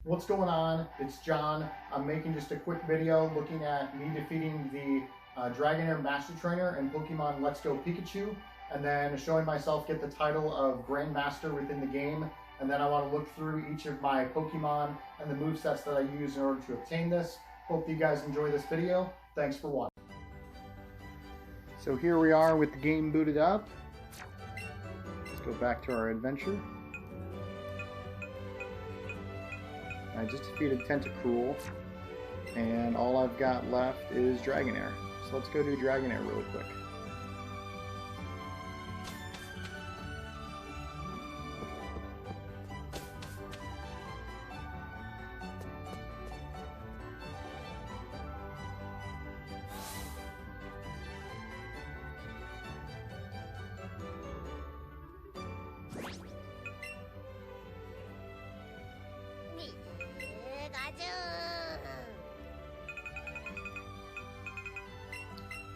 What's going on? It's John. I'm making just a quick video looking at me defeating the Dragonair Master Trainer in Pokemon Let's Go Pikachu, and then showing myself get the title of Grandmaster within the game. And then I want to look through each of my Pokemon and the movesets that I use in order to obtain this. Hope you guys enjoy this video. Thanks for watching. So here we are with the game booted up. Let's go back to our adventure. I just defeated Tentacruel, and all I've got left is Dragonair. So let's go do Dragonair really quick.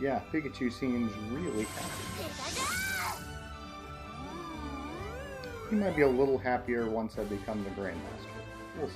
Yeah, Pikachu seems really happy. He might be a little happier once I become the Grandmaster. We'll see.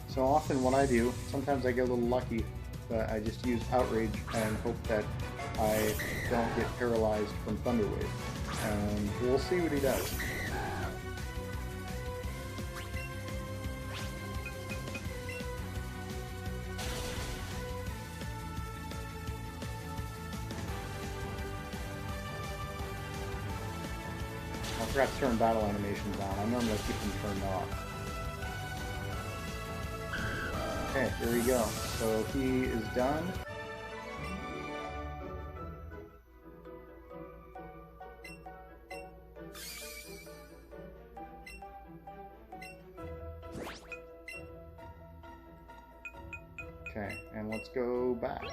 So often what I do, sometimes I get a little lucky, but I just use Outrage and hope that I don't get paralyzed from Thunder Wave. And we'll see what he does. I forgot to turn battle animations on. I normally keep them turned off. Okay, there we go. So he is done. Okay, and let's go back.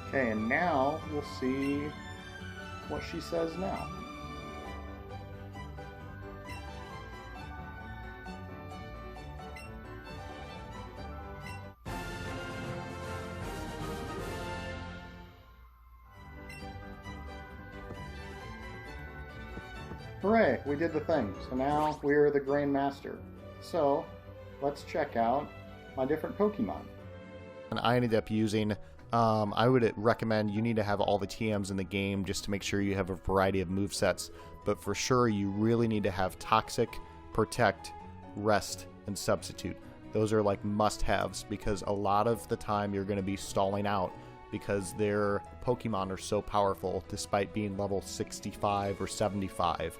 Okay, and now we'll see what she says now. Hooray, we did the thing. So now we're the Grandmaster. So let's check out my different Pokemon. And I ended up using I would recommend you need to have all the TMs in the game just to make sure you have a variety of movesets. But for sure, you really need to have Toxic, Protect, Rest, and Substitute. Those are like must-haves because a lot of the time you're going to be stalling out because their Pokemon are so powerful despite being level 65 or 75.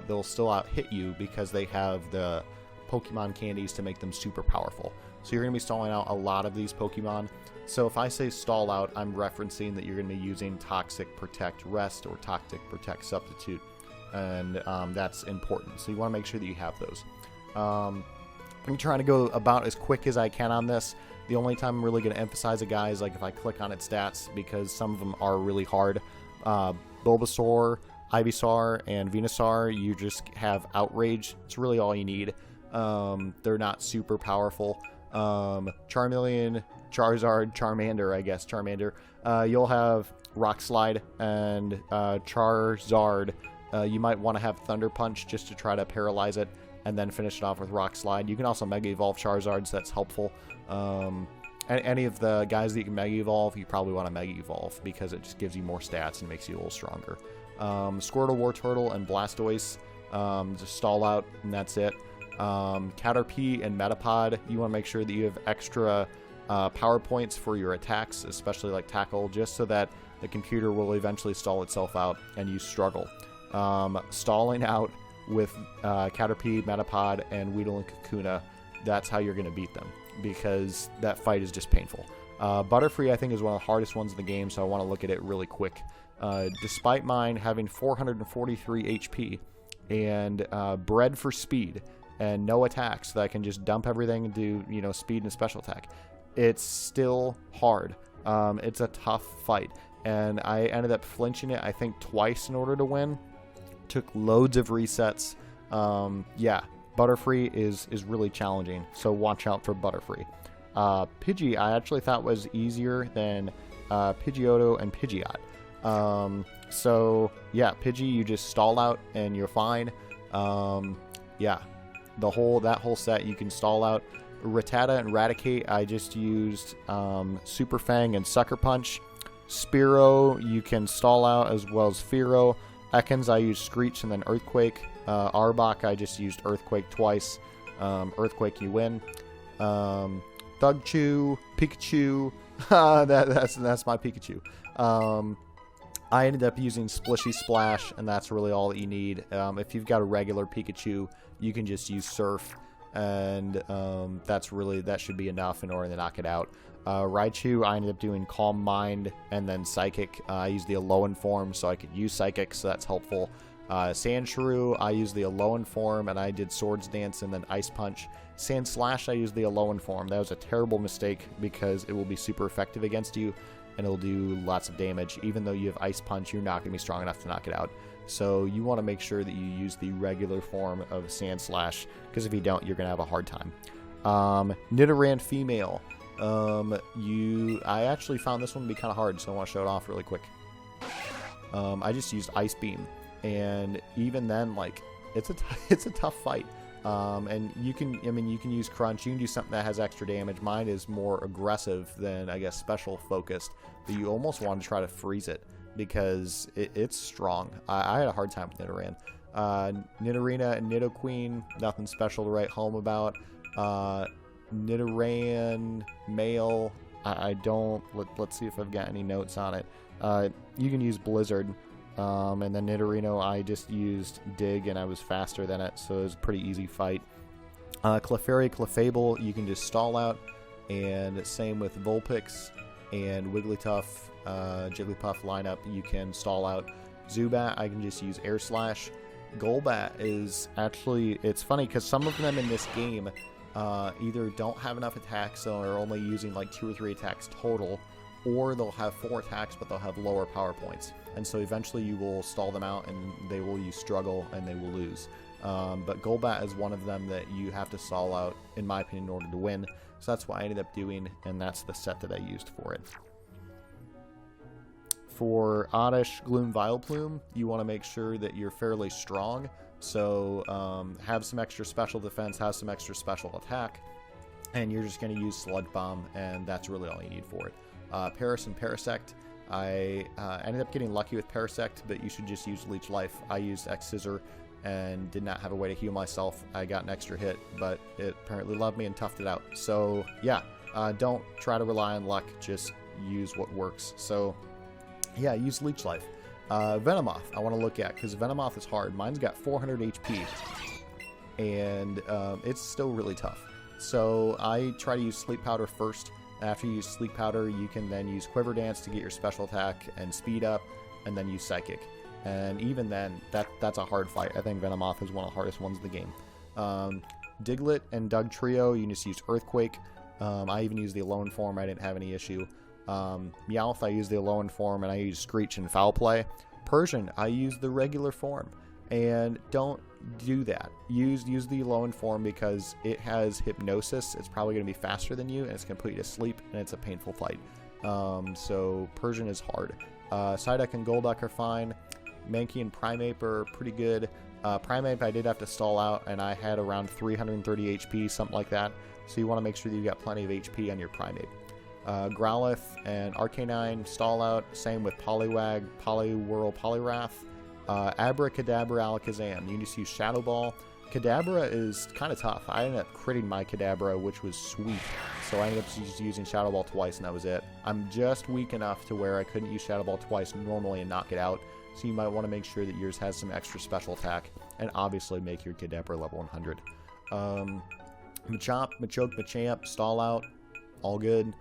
They'll still out-hit you because they have the Pokemon candies to make them super powerful. So you're going to be stalling out a lot of these Pokemon. So if I say stall out, I'm referencing that you're going to be using Toxic Protect Rest or Toxic Protect Substitute. And that's important. So you want to make sure that you have those. I'm trying to go about as quick as I can on this. The only time I'm really going to emphasize a guy is like if I click on its stats, because some of them are really hard. Bulbasaur, Ivysaur, and Venusaur, you just have Outrage. It's really all you need. They're not super powerful. Charmeleon, Charizard, Charmander, you'll have Rock Slide, and Charizard, you might want to have Thunder Punch just to try to paralyze it, and then finish it off with Rock Slide. You can also Mega Evolve Charizard, so that's helpful. Any of the guys that you can Mega Evolve, you probably want to Mega Evolve, because it just gives you more stats and makes you a little stronger. Squirtle, Wartortle, and Blastoise, just stall out, and that's it. Caterpie and Metapod, you want to make sure that you have extra power points for your attacks, especially like Tackle, just so that the computer will eventually stall itself out and you struggle. Stalling out with Caterpie, Metapod, and Weedle and Kakuna, that's how you're going to beat them, because that fight is just painful. Butterfree, I think, is one of the hardest ones in the game, so I want to look at it really quick. Despite mine having 443 HP and bred for speed and no attacks, so that I can just dump everything and do, you know, speed and special attack, it's still hard. It's a tough fight, and I ended up flinching it, I think, twice in order to win. Took loads of resets. Yeah, Butterfree is really challenging, so watch out for Butterfree. Pidgey, I actually thought was easier than Pidgeotto and Pidgeot. So yeah, Pidgey, you just stall out and you're fine. Yeah, that whole set you can stall out. Rattata and Raticate, I just used Super Fang and Sucker Punch. Spearow, you can stall out, as well as Fearow. Ekans, I used Screech and then Earthquake. Arbok, I just used Earthquake twice. Earthquake, you win. Thugchu, Pikachu, that's my Pikachu. I ended up using Splishy Splash, and that's really all that you need. If you've got a regular Pikachu, you can just use Surf, and that should be enough in order to knock it out. Raichu, I ended up doing Calm Mind and then Psychic. I used the Alolan form so I could use Psychic, so that's helpful. Sandshrew, I used the Alolan form and I did Swords Dance and then Ice Punch. Sandslash, I used the Alolan form. That was a terrible mistake, because it will be super effective against you and it'll do lots of damage. Even though you have Ice Punch, you're not going to be strong enough to knock it out. So you want to make sure that you use the regular form of Sandslash, because if you don't, you're going to have a hard time. Nidoran Female. I actually found this one to be kind of hard, so I want to show it off really quick. I just used Ice Beam, and even then, like, it's a tough fight. And you can use Crunch, you can do something that has extra damage. Mine is more aggressive than, I guess, special focused, but you almost want to try to freeze it, because it's strong. I had a hard time with Nidoran. Nidorina and Nidoqueen, nothing special to write home about. Nidoran male, I don't, let's see if I've got any notes on it. You can use Blizzard, and then Nidorino, I just used Dig and I was faster than it, so it was a pretty easy fight. Clefairy, Clefable, you can just stall out, and same with Vulpix and Wigglytuff, Jigglypuff lineup, you can stall out. Zubat, I can just use Air Slash. Golbat is actually, it's funny because some of them in this game either don't have enough attacks, so are only using like 2 or 3 attacks total, or they'll have 4 attacks but they'll have lower power points, and so eventually you will stall them out and they will use Struggle and they will lose. But Golbat is one of them that you have to stall out, in my opinion, in order to win, so that's what I ended up doing, and that's the set that I used for it. For Oddish, Gloom, Vileplume, you want to make sure that you're fairly strong. So have some extra special defense, have some extra special attack, and you're just going to use Sludge Bomb, and that's really all you need for it. Paris and Parasect, I ended up getting lucky with Parasect, but you should just use Leech Life. I used X-Scissor and did not have a way to heal myself. I got an extra hit, but it apparently loved me and toughed it out. So yeah, don't try to rely on luck, just use what works. So yeah, use Leech Life. Venomoth, I want to look at, because Venomoth is hard. Mine's got 400 HP, and it's still really tough. So I try to use Sleep Powder first. After you use Sleep Powder, you can then use Quiver Dance to get your special attack and speed up, and then use Psychic. And even then, that's a hard fight. I think Venomoth is one of the hardest ones in the game. Diglett and Doug Trio, you can just use Earthquake. I even used the Alone form. I didn't have any issue. Meowth, I used the Alone form, and I used Screech and Foul Play. Persian, I used the regular form. And don't do that. Use the Alone form because it has Hypnosis. It's probably going to be faster than you, and it's going to put you to sleep, and it's a painful fight. So Persian is hard. Psyduck and Golduck are fine. Mankey and Primeape are pretty good. Primeape I did have to stall out, and I had around 330 HP, something like that. So you want to make sure that you've got plenty of HP on your Primeape. Growlithe and Arcanine stall out. Same with Poliwag, Poliwhirl, Poliwrath. Abracadabra, Alakazam. You can just use Shadow Ball. Kadabra is kind of tough. I ended up critting my Kadabra, which was sweet. So I ended up just using Shadow Ball twice, and that was it. I'm just weak enough to where I couldn't use Shadow Ball twice normally and knock it out. So you might want to make sure that yours has some extra special attack, and obviously make your Kadabra level 100. Machop, Machoke, Machamp, stall out, all good.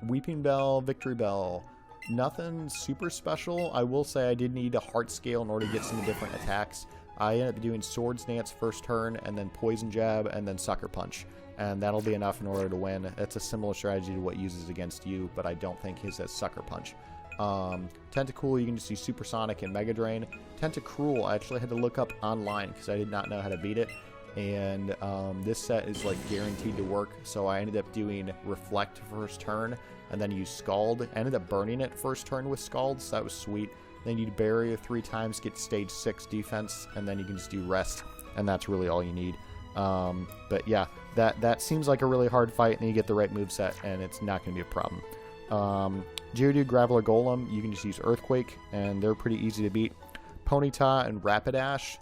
Weeping Bell, Victory Bell, nothing super special. I will say I did need a Heart Scale in order to get some different attacks. I ended up doing Swords Dance first turn, and then Poison Jab, and then Sucker Punch. And that'll be enough in order to win. It's a similar strategy to what uses against you, but I don't think his has Sucker Punch. Tentacool, you can just use Supersonic and Mega Drain. Tentacruel, I actually had to look up online because I did not know how to beat it. And this set is like guaranteed to work, so I ended up doing Reflect first turn, and then use Scald. I ended up burning it first turn with Scald, so that was sweet. Then you do Barrier 3 times, get stage 6 defense, and then you can just do Rest, and that's really all you need. But yeah, that seems like a really hard fight, and you get the right moveset, and it's not going to be a problem. Geodude, Graveler, Golem, you can just use Earthquake, and they're pretty easy to beat. Ponyta and Rapidash,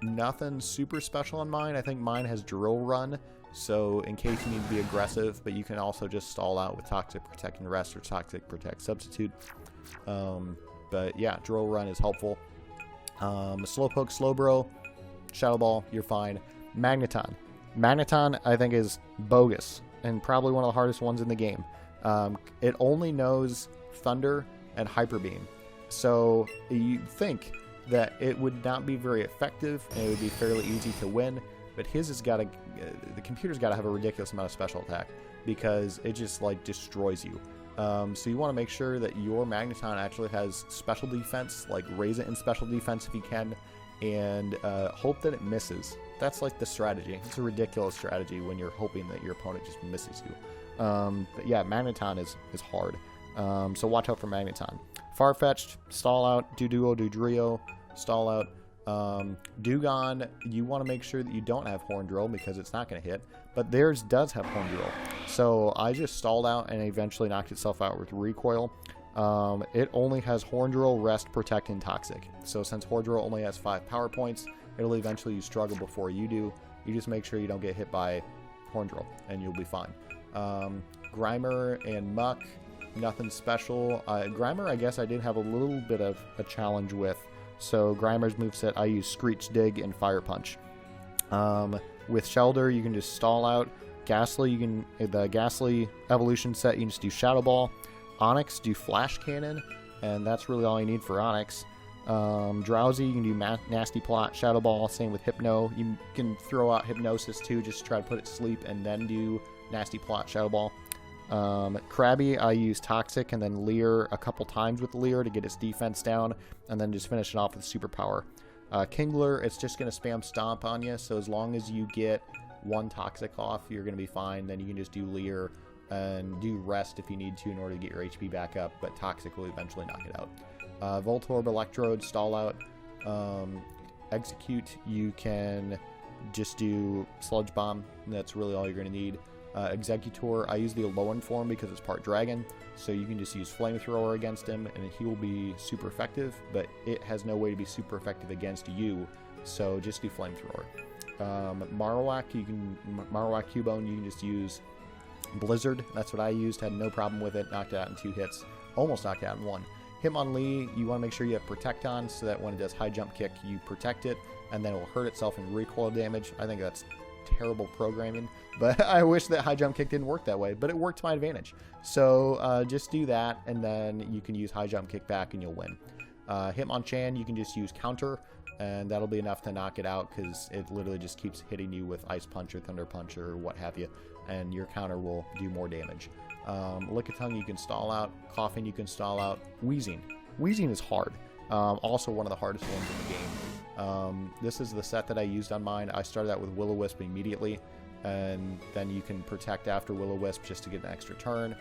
nothing super special on mine. I think mine has Drill Run, so in case you need to be aggressive, but you can also just stall out with Toxic Protect and Rest or Toxic Protect Substitute. But yeah, Drill Run is helpful. Slowpoke, Slowbro, Shadow Ball, you're fine. Magneton. Magneton, I think, is bogus and probably one of the hardest ones in the game. It only knows Thunder and Hyper Beam. So you think that it would not be very effective and it would be fairly easy to win, but his has got to, the computer's got to have a ridiculous amount of special attack because it just like destroys you. So you want to make sure that your Magneton actually has special defense, like raise it in special defense if you can, and hope that it misses. That's like the strategy. It's a ridiculous strategy when you're hoping that your opponent just misses you. But yeah, Magneton is hard. So watch out for Magneton. Farfetch'd, stall out. Doduo, Dodrio, stall out. Dewgong, you want to make sure that you don't have Horn Drill because it's not going to hit. But theirs does have Horn Drill. So I just stalled out and eventually knocked itself out with Recoil. It only has Horn Drill, Rest, Protect, and Toxic. So since Horn Drill only has 5 power points, it'll eventually struggle before you do. You just make sure you don't get hit by Horn Drill and you'll be fine. Grimer and Muck, nothing special. Grimer, I guess I did have a little bit of a challenge with. So Grimer's moveset, I use Screech, Dig, and Fire Punch. With Shelder, you can just stall out. Ghastly, the Ghastly evolution set, you can just do Shadow Ball. Onyx, do Flash Cannon, and that's really all you need for Onyx. Drowsy, you can do Nasty Plot, Shadow Ball, same with Hypno. You can throw out Hypnosis too, just to try to put it to sleep, and then do Nasty Plot, Shadow Ball. Krabby, I use Toxic and then Leer a couple times with Leer to get its defense down, and then just finish it off with Superpower. Kingler, it's just going to spam Stomp on you, so as long as you get 1 Toxic off, you're going to be fine. Then you can just do Leer and do Rest if you need to in order to get your HP back up, but Toxic will eventually knock it out. Voltorb, Electrode, stall out. Execute, you can just do Sludge Bomb, and that's really all you're going to need. Executor, I use the Alolan form because it's part dragon, so you can just use Flamethrower against him and he will be super effective, but it has no way to be super effective against you, so just do Flamethrower. Marowak, Marowak Cubone, you can just use Blizzard. That's what I used, had no problem with it, knocked it out in 2 hits, almost knocked it out in 1. Hitmonlee, you want to make sure you have Protect on so that when it does High Jump Kick, you protect it, and then it will hurt itself in recoil damage. I think that's terrible programming, but I wish that high jump kick didn't work that way, but it worked to my advantage. So just do that, and then you can use high jump kick back and you'll win. Hitmonchan, you can just use counter, and that'll be enough to knock it out, because it literally just keeps hitting you with Ice Punch or Thunder Punch or what have you, and your counter will do more damage. Lickitung you can stall out, Coughing you can stall out, Wheezing is hard. Also one of the hardest ones in the game. This is the set that I used on mine. I started out with Will-O-Wisp immediately, and then you can protect after Will-O-Wisp just to get an extra turn.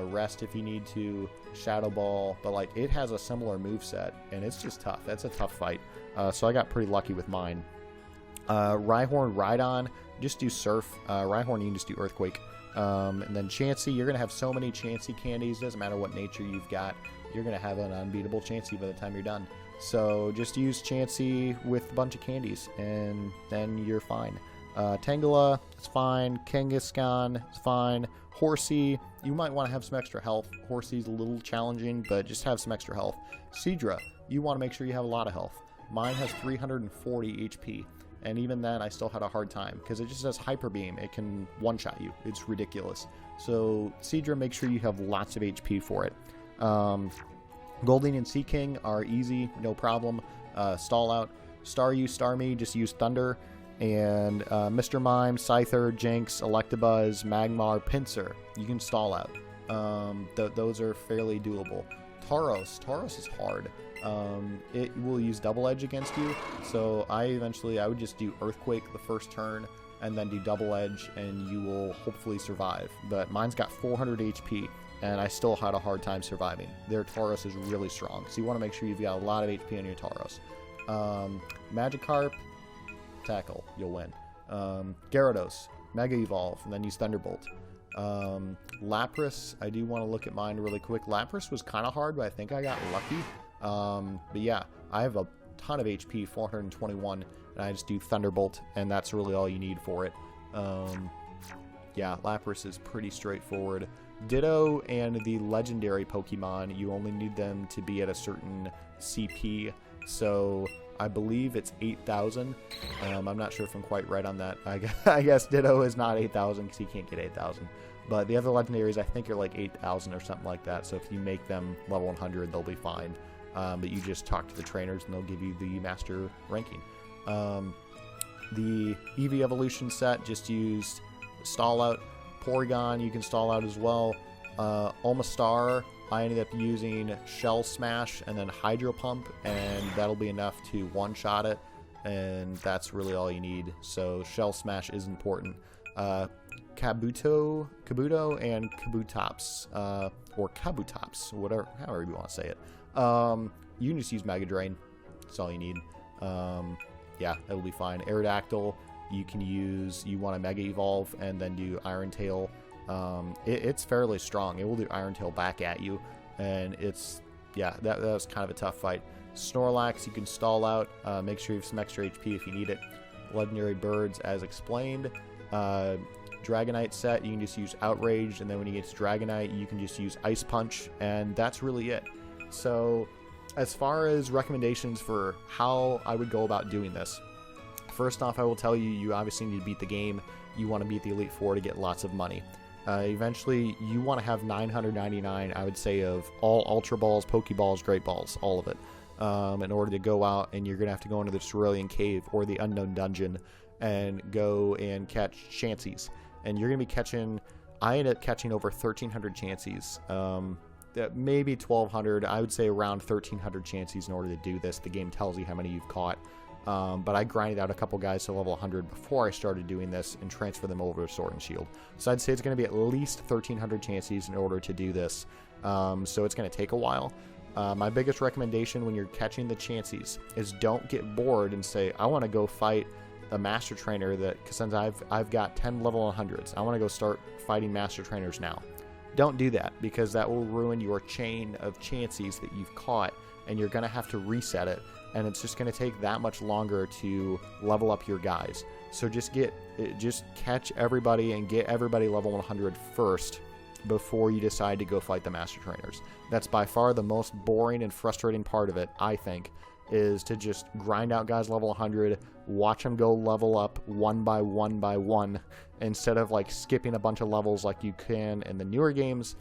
Rest if you need to, Shadow Ball, but like it has a similar move set, and it's just tough. That's a tough fight. So I got pretty lucky with mine. Rhyhorn, Rhydon, just do Surf. Rhyhorn, you can just do Earthquake. And then Chansey, you're going to have so many Chansey candies, doesn't matter what nature you've got, you're going to have an unbeatable Chansey by the time you're done. So just use Chansey with a bunch of candies, and then you're fine. Tangela, it's fine. Kangaskhan, it's fine. Horsey, you might want to have some extra health. Horsey's a little challenging, but just have some extra health. Seadra, you want to make sure you have a lot of health. Mine has 340 HP, and even then I still had a hard time, because it just has Hyper Beam. It can one-shot you. It's ridiculous. So Seadra, make sure you have lots of HP for it. Goldeen and Sea King are easy, no problem. Stall out. Staryu, Starmie, just use Thunder. And Mr. Mime, Scyther, Jinx, Electabuzz, Magmar, Pinsir, you can stall out. Those are fairly doable. Tauros is hard. It will use Double Edge against you, so I would just do Earthquake the first turn, and then do Double Edge, and you will hopefully survive. But mine's got 400 HP, and I still had a hard time surviving. Their Tauros is really strong, so you want to make sure you've got a lot of HP on your Tauros. Magikarp, tackle, you'll win. Gyarados, Mega Evolve, and then use Thunderbolt. Lapras, I do want to look at mine really quick. Lapras was kind of hard, but I think I got lucky. But yeah, I have a ton of HP, 421, and I just do Thunderbolt, and that's really all you need for it. Yeah, Lapras is pretty straightforward. Ditto and the legendary Pokemon, you only need them to be at a certain CP, so I believe it's 8,000. I'm not sure if I'm quite right on that. I guess Ditto is not 8,000 because he can't get 8,000. But the other legendaries I think are like 8,000 or something like that. So if you make them level 100, they'll be fine. But you just talk to the trainers and they'll give you the master ranking. The Eevee evolution set, just used stall out. Porygon, you can stall out as well. Omastar, I ended up using Shell Smash and then Hydro Pump, and that'll be enough to one-shot it, and that's really all you need. So Shell Smash is important. Kabuto and Kabutops, or Kabutops, whatever, however you want to say it. You can just use Mega Drain. That's all you need. Yeah, that'll be fine. Aerodactyl, you can use, you want to Mega Evolve and then do Iron Tail. It's fairly strong. It will do Iron Tail back at you, and it's, yeah, that was kind of a tough fight. Snorlax, you can stall out. Make sure you have some extra HP if you need it. Legendary Birds, as explained. Dragonite set, you can just use Outrage, and then when you get to Dragonite, you can just use Ice Punch, and that's really it. So, as far as recommendations for how I would go about doing this, first off, I will tell you, you obviously need to beat the game. You want to beat the Elite Four to get lots of money. Eventually, you want to have 999, I would say, of all Ultra Balls, Pokeballs, Great Balls, all of it, in order to go out, and you're going to have to go into the Cerulean Cave or the Unknown Dungeon and go and catch Chanseys. And you're going to be catching, I ended up catching over 1,300 Chanseys, maybe 1,200, I would say around 1,300 Chanseys in order to do this. The game tells you how many you've caught. But I grinded out a couple guys to level 100 before I started doing this and transfer them over to Sword and Shield. So I'd say it's going to be at least 1,300 Chanseys in order to do this. So it's going to take a while. My biggest recommendation when you're catching the Chanseys is don't get bored and say, I want to go fight a Master Trainer since I've got 10 level 100s. I want to go start fighting Master Trainers now. Don't do that, because that will ruin your chain of Chanseys that you've caught, and you're going to have to reset it. And it's just going to take that much longer to level up your guys. So just catch everybody and get everybody level 100 first before you decide to go fight the Master Trainers. That's by far the most boring and frustrating part of it, I think, is to just grind out guys level 100, watch them go level up one by one by one, instead of like skipping a bunch of levels like you can in the newer games.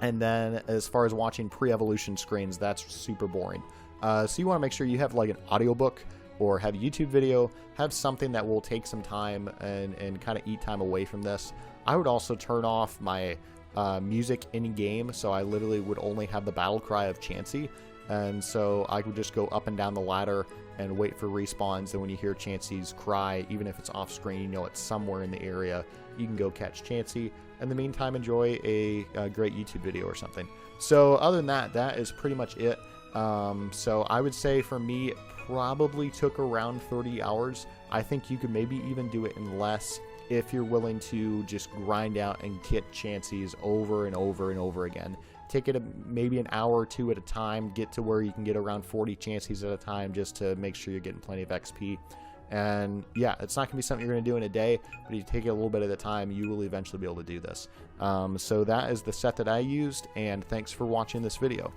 And then as far as watching pre-evolution screens, that's super boring. So you want to make sure you have like an audiobook or have a YouTube video, have something that will take some time and kind of eat time away from this. I would also turn off my music in game, so I literally would only have the battle cry of Chansey, and so I would just go up and down the ladder and wait for respawns, and when you hear Chansey's cry, even if it's off screen, you know it's somewhere in the area, you can go catch Chansey. In the meantime, enjoy a great YouTube video or something. So other than that, that is pretty much it. So I would say for me, it probably took around 30 hours. I think you could maybe even do it in less if you're willing to just grind out and get Chanseys over and over and over again. Take it maybe an hour or two at a time, get to where you can get around 40 Chanseys at a time just to make sure you're getting plenty of XP. And yeah, it's not going to be something you're going to do in a day, but if you take it a little bit at a time, you will eventually be able to do this. So that is the set that I used, and thanks for watching this video.